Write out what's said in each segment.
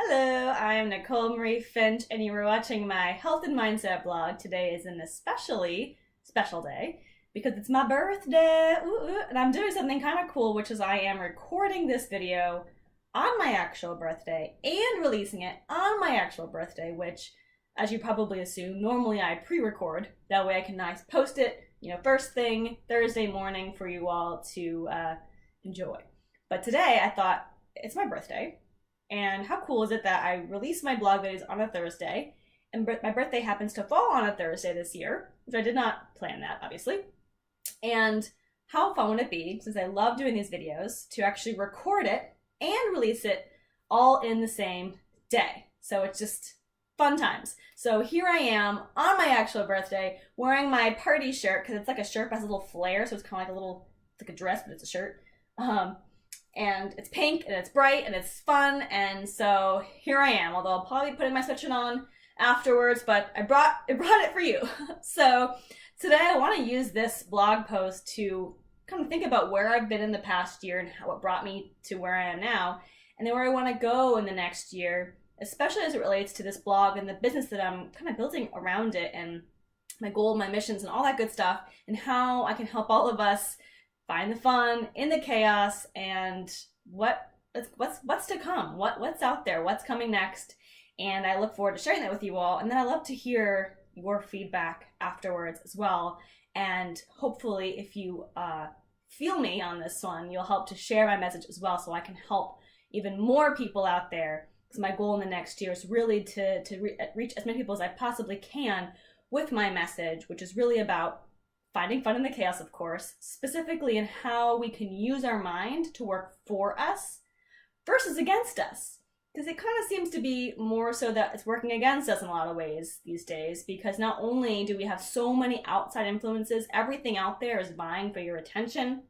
Hello, I am Nicole Marie Finch, and you are watching my health and mindset blog. Today is an especially special day because it's my birthday, and I'm doing something kind of cool, which is I am recording this video on my actual birthday and releasing it on my actual birthday, which, as you probably assume, normally I pre-record. That way I can post it, first thing Thursday morning for you all to enjoy. But today I thought it's my birthday. And how cool is it that I release my blog videos on a Thursday, and my birthday happens to fall on a Thursday this year, which I did not plan that, obviously. And how fun would it be, since I love doing these videos, to actually record it and release it all in the same day. So it's just fun times. So here I am on my actual birthday wearing my party shirt, because it's like a shirt that has a little flare, so it's kind of like a dress, but it's a shirt. And it's pink, and it's bright, and it's fun, and so here I am, although I'll probably be putting my sweatshirt on afterwards, but I brought it for you. So today I want to use this blog post to kind of think about where I've been in the past year and what brought me to where I am now, and then where I want to go in the next year, especially as it relates to this blog and the business that I'm kind of building around it, and my goal, my missions, and all that good stuff, and how I can help all of us find the fun in the chaos, and what's to come, what's out there, what's coming next. And I look forward to sharing that with you all. And then I love to hear your feedback afterwards as well. And hopefully, if you feel me on this one, you'll help to share my message as well, so I can help even more people out there. Because my goal in the next year is really to reach as many people as I possibly can with my message, which is really about finding fun in the chaos, of course, specifically in how we can use our mind to work for us versus against us. Because it kind of seems to be more so that it's working against us in a lot of ways these days, because not only do we have so many outside influences, everything out there is vying for your attention.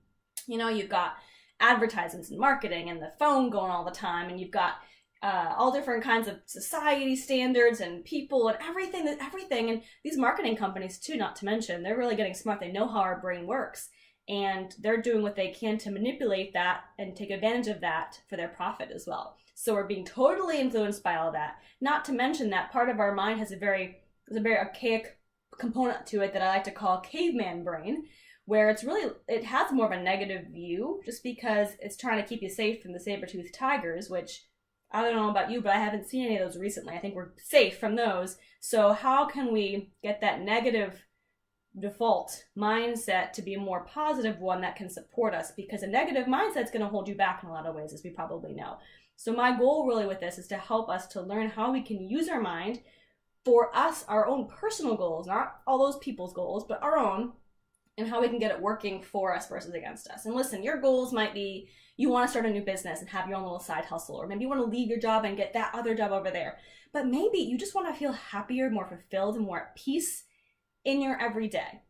You've got advertisements and marketing and the phone going all the time, and you've got all different kinds of society standards and people and everything, and these marketing companies too, not to mention, they're really getting smart. They know how our brain works, and they're doing what they can to manipulate that and take advantage of that for their profit as well. So we're being totally influenced by all that, not to mention that part of our mind has a very archaic component to it that I like to call caveman brain, where it has more of a negative view just because it's trying to keep you safe from the saber-toothed tigers, which I don't know about you, but I haven't seen any of those recently. I think we're safe from those. So how can we get that negative default mindset to be a more positive one that can support us? Because a negative mindset is going to hold you back in a lot of ways, as we probably know. So my goal really with this is to help us to learn how we can use our mind for us, our own personal goals, not all those people's goals, but our own, and how we can get it working for us versus against us. And listen, your goals might be you want to start a new business and have your own little side hustle, or maybe you want to leave your job and get that other job over there. But maybe you just want to feel happier, more fulfilled, and more at peace in your everyday.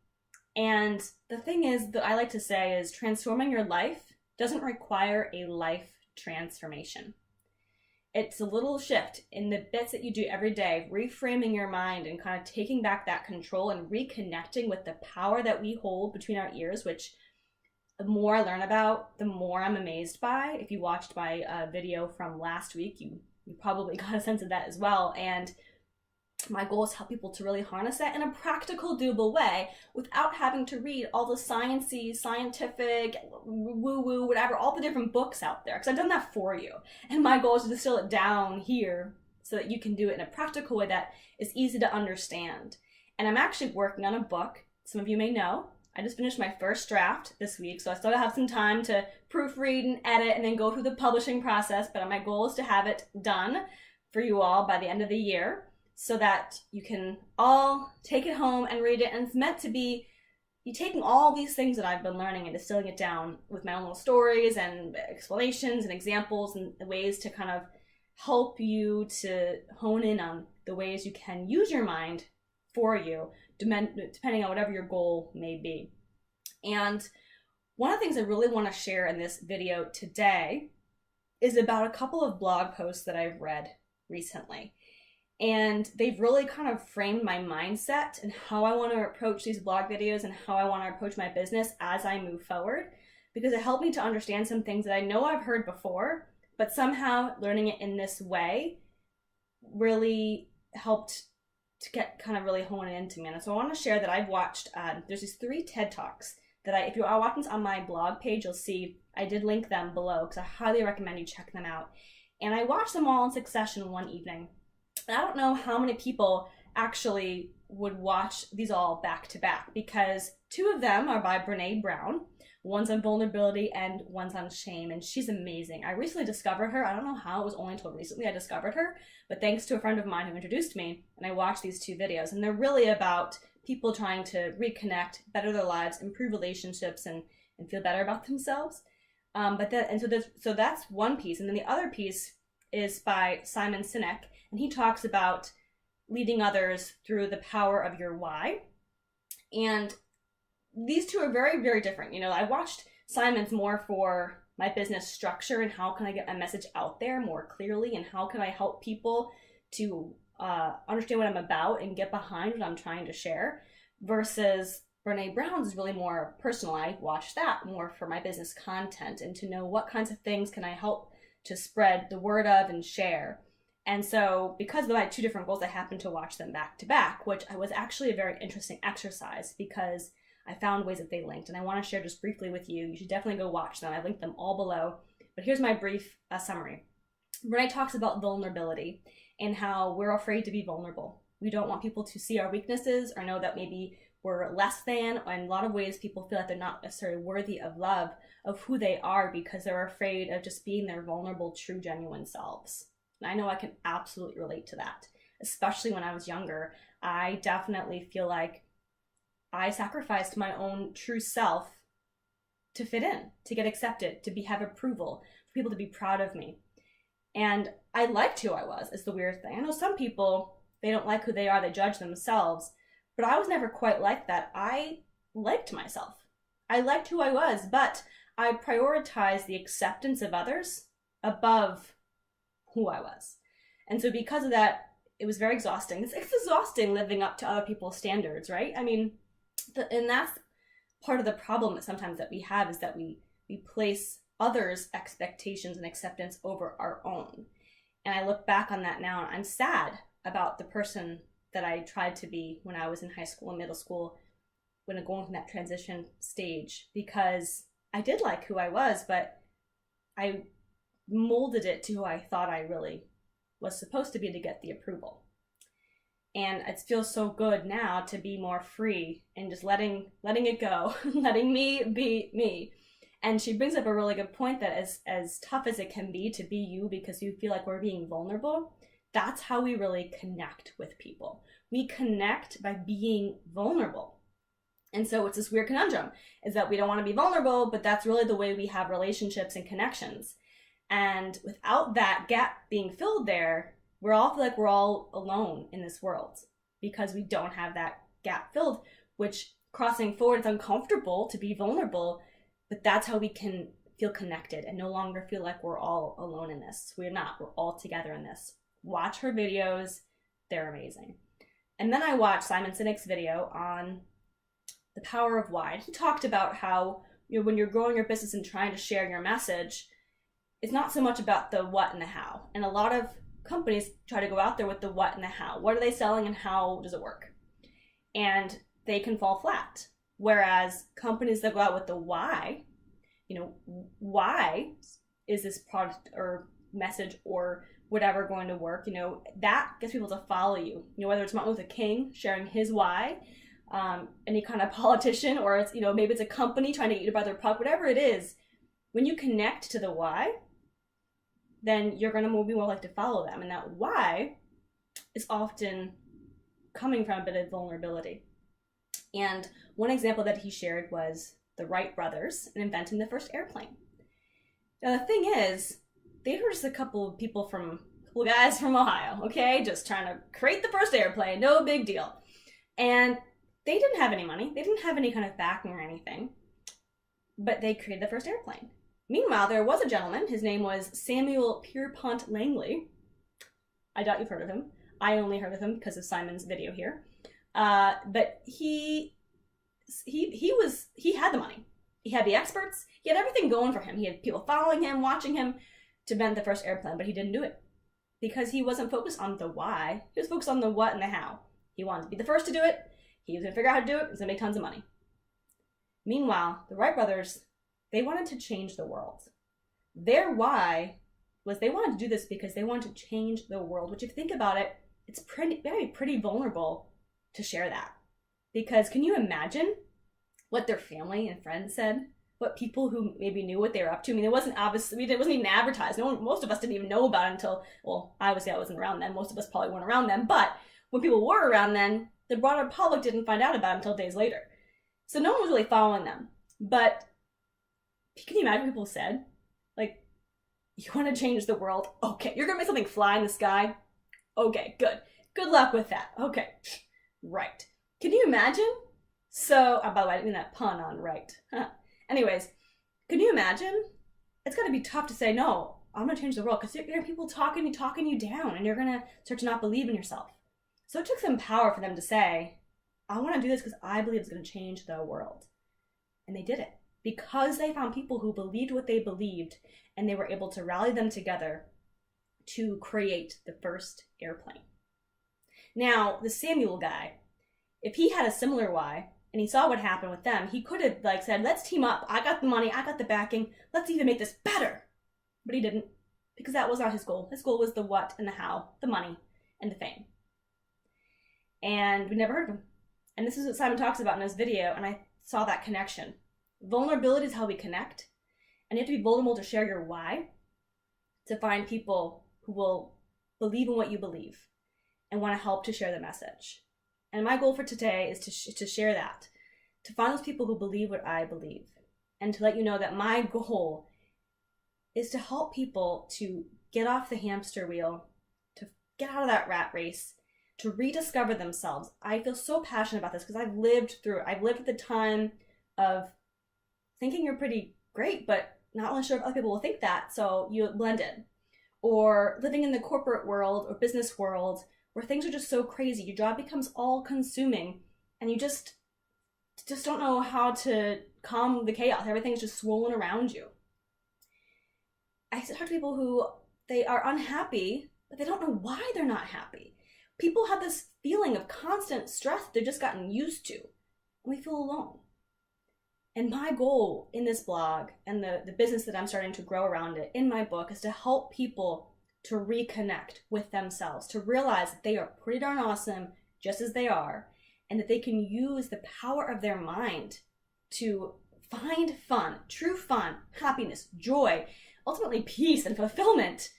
And the thing is that I like to say is transforming your life doesn't require a life transformation. It's a little shift in the bits that you do every day, reframing your mind and kind of taking back that control and reconnecting with the power that we hold between our ears, which the more I learn about, the more I'm amazed by. If you watched my video from last week, you probably got a sense of that as well. And my goal is to help people to really harness that in a practical, doable way without having to read all the sciencey, scientific, woo-woo, whatever, all the different books out there. Because I've done that for you. And my goal is to distill it down here so that you can do it in a practical way that is easy to understand. And I'm actually working on a book. Some of you may know. I just finished my first draft this week, so I still have some time to proofread and edit and then go through the publishing process, but my goal is to have it done for you all by the end of the year so that you can all take it home and read it. And it's meant to be you taking all these things that I've been learning and distilling it down with my own little stories and explanations and examples and ways to kind of help you to hone in on the ways you can use your mind for you, depending on whatever your goal may be. And one of the things I really want to share in this video today is about a couple of blog posts that I've read recently. And they've really kind of framed my mindset and how I want to approach these blog videos and how I want to approach my business as I move forward, because it helped me to understand some things that I know I've heard before, but somehow learning it in this way really helped to get kind of really hone into me. And so I want to share that I've watched, there's these 3 TED Talks that if you are watching this on my blog page, you'll see I did link them below because I highly recommend you check them out. And I watched them all in succession one evening. And I don't know how many people actually would watch these all back to back, because 2 of them are by Brené Brown. One's on vulnerability and one's on shame, and she's amazing. I recently discovered her. I don't know how, it was only until recently I discovered her, but thanks to a friend of mine who introduced me, and I watched these 2 videos, and they're really about people trying to reconnect, better their lives, improve relationships, and feel better about themselves. So that's one piece, and then the other piece is by Simon Sinek, and he talks about leading others through the power of your why. And these 2 are very, very different. You know, I watched Simon's more for my business structure and how can I get my message out there more clearly, and how can I help people to understand what I'm about and get behind what I'm trying to share, versus Brené Brown's is really more personal. I watch that more for my business content and to know what kinds of things can I help to spread the word of and share. And so because of my 2 different goals, I happened to watch them back to back, which was actually a very interesting exercise because I found ways that they linked, and I want to share just briefly with you. You should definitely go watch them. I linked them all below, but here's my brief summary. Brené talks about vulnerability and how we're afraid to be vulnerable. We don't want people to see our weaknesses or know that maybe we're less than, and in a lot of ways people feel like they're not necessarily worthy of love, of who they are, because they're afraid of just being their vulnerable, true, genuine selves. And I know I can absolutely relate to that, especially when I was younger. I definitely feel like I sacrificed my own true self to fit in, to get accepted, to have approval, for people to be proud of me. And I liked who I was, is the weird thing. I know some people, they don't like who they are, they judge themselves, but I was never quite like that. I liked myself. I liked who I was, but I prioritized the acceptance of others above who I was. And so because of that, it was very exhausting. It's exhausting living up to other people's standards, right? I mean, and that's part of the problem that sometimes that we have, is that we place others' expectations and acceptance over our own. And I look back on that now, and I'm sad about the person that I tried to be when I was in high school and middle school, when going through that transition stage, because I did like who I was, but I molded it to who I thought I really was supposed to be to get the approval. And it feels so good now to be more free and just letting it go, letting me be me. And she brings up a really good point that as tough as it can be to be you because you feel like we're being vulnerable, that's how we really connect with people. We connect by being vulnerable. And so it's this weird conundrum, is that we don't want to be vulnerable, but that's really the way we have relationships and connections. And without that gap being filled there, we all feel like we're all alone in this world because we don't have that gap filled, which crossing forward, it's uncomfortable to be vulnerable, but that's how we can feel connected and no longer feel like we're all alone in this. We're not. We're all together in this. Watch her videos. They're amazing. And then I watched Simon Sinek's video on the power of why. He talked about how, you know, when you're growing your business and trying to share your message, it's not so much about the what and the how. And a lot of companies try to go out there with the what and the how. What are they selling and how does it work? And they can fall flat. Whereas companies that go out with the why, you know, why is this product or message or whatever going to work, you know, that gets people to follow you. You know, whether it's Martin Luther King sharing his why, any kind of politician, or it's, you know, maybe it's a company trying to eat about their product, whatever it is, when you connect to the why, then you're going to be more likely to follow them. And that why is often coming from a bit of vulnerability. And one example that he shared was the Wright brothers and inventing the first airplane. Now the thing is, they were just a couple guys from Ohio, okay? Just trying to create the first airplane, no big deal. And they didn't have any money. They didn't have any kind of backing or anything, but they created the first airplane. Meanwhile, there was a gentleman, his name was Samuel Pierpont Langley. I doubt you've heard of him. I only heard of him because of Simon's video here. But he had the money. He had the experts. He had everything going for him. He had people following him, watching him to invent the first airplane, but he didn't do it. because he wasn't focused on the why. He was focused on the what and the how. He wanted to be the first to do it. He was going to figure out how to do it. He was going to make tons of money. Meanwhile, the Wright brothers, they wanted to change the world. Their why was they wanted to do this because they wanted to change the world, which if you think about it, it's pretty vulnerable to share that. Because can you imagine what their family and friends said? What people who maybe knew what they were up to? I mean, it wasn't even advertised. Most of us didn't even know about it until, well, obviously I wasn't around then. Most of us probably weren't around then. But when people were around then, the broader public didn't find out about it until days later. So no one was really following them. But can you imagine what people said? Like, you want to change the world? Okay. You're going to make something fly in the sky? Okay, good. Good luck with that. Okay. Right. Can you imagine? So, by the way, I didn't mean that pun on right. Anyways, can you imagine? It's got to be tough to say, no, I'm going to change the world, because you're going to have people talking you down, and you're going to start to not believe in yourself. So it took some power for them to say, I want to do this because I believe it's going to change the world. And they did it because they found people who believed what they believed, and they were able to rally them together to create the first airplane. Now, the Samuel guy, if he had a similar why, and he saw what happened with them, he could have said, let's team up. I got the money. I got the backing. Let's even make this better. But he didn't, because that was not his goal. His goal was the what and the how, the money and the fame. And we never heard of him. And this is what Simon talks about in his video, and I saw that connection. Vulnerability is how we connect. And you have to be vulnerable to share your why, to find people who will believe in what you believe and want to help to share the message. And my goal for today is to share that, to find those people who believe what I believe, and to let you know that my goal is to help people to get off the hamster wheel, to get out of that rat race, to rediscover themselves. I feel so passionate about this because I've lived through it. I've lived at the time of thinking you're pretty great, but not really sure if other people will think that, so you blend in. Or living in the corporate world or business world where things are just so crazy. Your job becomes all consuming and you just don't know how to calm the chaos. Everything's just swollen around you. I talk to people who they are unhappy, but they don't know why they're not happy. People have this feeling of constant stress they've just gotten used to, and we feel alone. And my goal in this blog and the business that I'm starting to grow around it in my book is to help people to reconnect with themselves, to realize that they are pretty darn awesome just as they are, and that they can use the power of their mind to find fun, true fun, happiness, joy, ultimately peace and fulfillment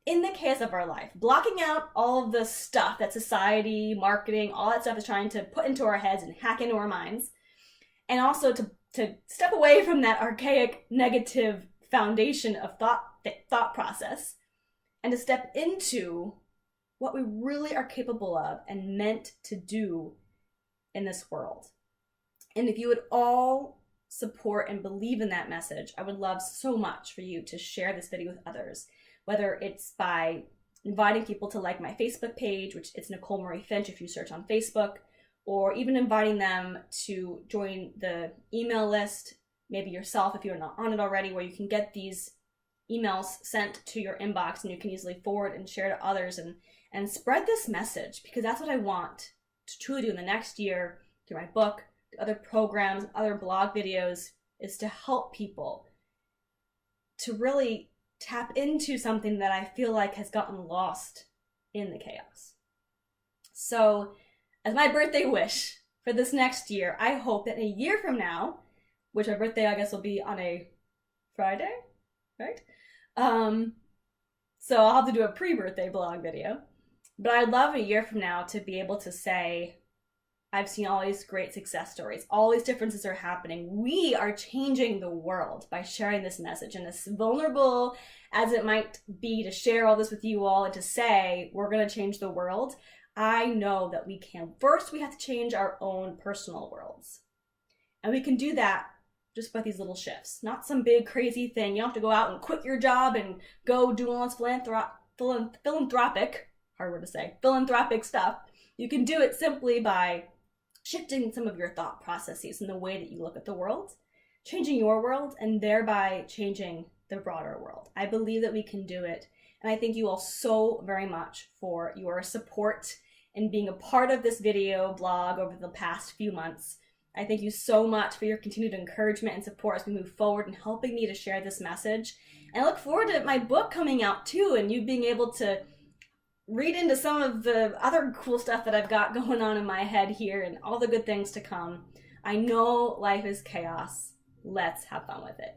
in the chaos of our life, blocking out all of the stuff that society, marketing, all that stuff is trying to put into our heads and hack into our minds, and also to step away from that archaic, negative foundation of thought process, and to step into what we really are capable of and meant to do in this world. And if you would all support and believe in that message, I would love so much for you to share this video with others, whether it's by inviting people to like my Facebook page, which it's Nicole Marie Finch if you search on Facebook, or even inviting them to join the email list, maybe yourself if you're not on it already, where you can get these emails sent to your inbox and you can easily forward and share to others and spread this message, because that's what I want to truly do in the next year through my book, other programs, other blog videos, is to help people to really tap into something that I feel like has gotten lost in the chaos. So as my birthday wish for this next year, I hope that in a year from now, which my birthday I guess will be on a Friday, right? So I'll have to do a pre-birthday blog video. But I'd love a year from now to be able to say, I've seen all these great success stories. All these differences are happening. We are changing the world by sharing this message. And as vulnerable as it might be to share all this with you all and to say, we're going to change the world, I know that we can. First, we have to change our own personal worlds. And we can do that just by these little shifts. Not some big crazy thing. You don't have to go out and quit your job and go do all this philanthropic, hard word to say, philanthropic stuff. You can do it simply by shifting some of your thought processes and the way that you look at the world, changing your world, and thereby changing the broader world. I believe that we can do it. And I thank you all so very much for your support and being a part of this video blog over the past few months. I thank you so much for your continued encouragement and support as we move forward and helping me to share this message. And I look forward to my book coming out too, and you being able to read into some of the other cool stuff that I've got going on in my head here and all the good things to come. I know life is chaos. Let's have fun with it.